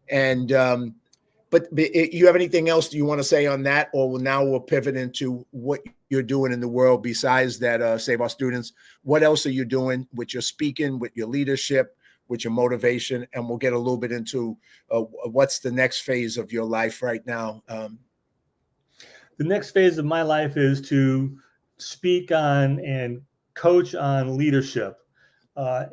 And you have anything else you want to say on that, or now we'll pivot into what you're doing in the world besides that? Save Our Students. What else are you doing with your speaking, with your leadership, with your motivation? And we'll get a little bit into what's the next phase of your life right now. The next phase of my life is to speak on and coach on leadership.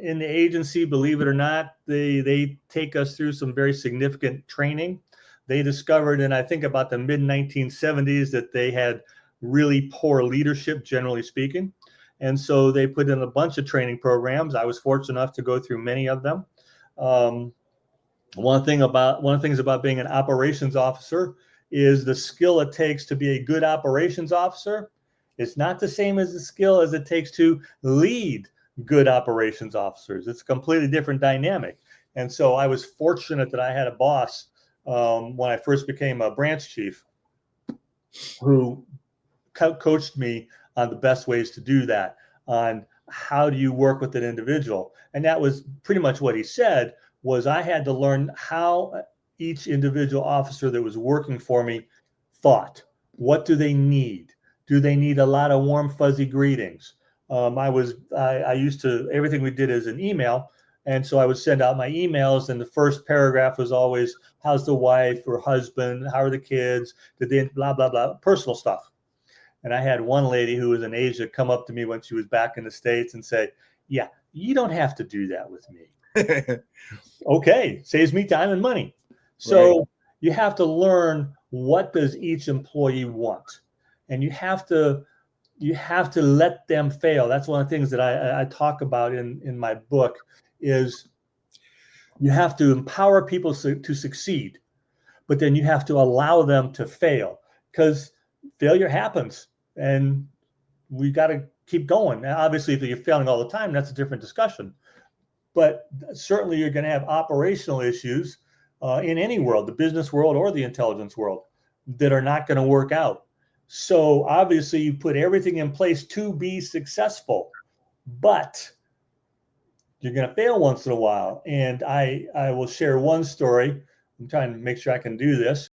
In the agency, believe it or not, they take us through some very significant training. They discovered, and I think about the mid 1970s, that they had really poor leadership, generally speaking. And so they put in a bunch of training programs. I was fortunate enough to go through many of them. One of the things about being an operations officer is the skill it takes to be a good operations officer. It's not the same as the skill as it takes to lead good operations officers. It's a completely different dynamic. And so I was fortunate that I had a boss when I first became a branch chief who coached me on the best ways to do that, on how do you work with an individual. And that was pretty much what he said, was I had to learn how each individual officer that was working for me thought. What do they need? Do they need a lot of warm, fuzzy greetings? I used to, everything we did is an email. And so I would send out my emails, and the first paragraph was always, how's the wife or husband? How are the kids? Did they, blah, blah, blah, personal stuff. And I had one lady who was in Asia come up to me when she was back in the States and say, yeah, you don't have to do that with me. Okay, saves me time and money. So right. You have to learn, what does each employee want? And you have to let them fail. That's one of the things that I talk about in my book, is you have to empower people to succeed, but then you have to allow them to fail, because failure happens and we got to keep going. Now, obviously, if you're failing all the time, that's a different discussion. But certainly you're going to have operational issues in any world, the business world or the intelligence world, that are not going to work out. So obviously you put everything in place to be successful, but you're going to fail once in a while. And I will share one story. I'm trying to make sure I can do this.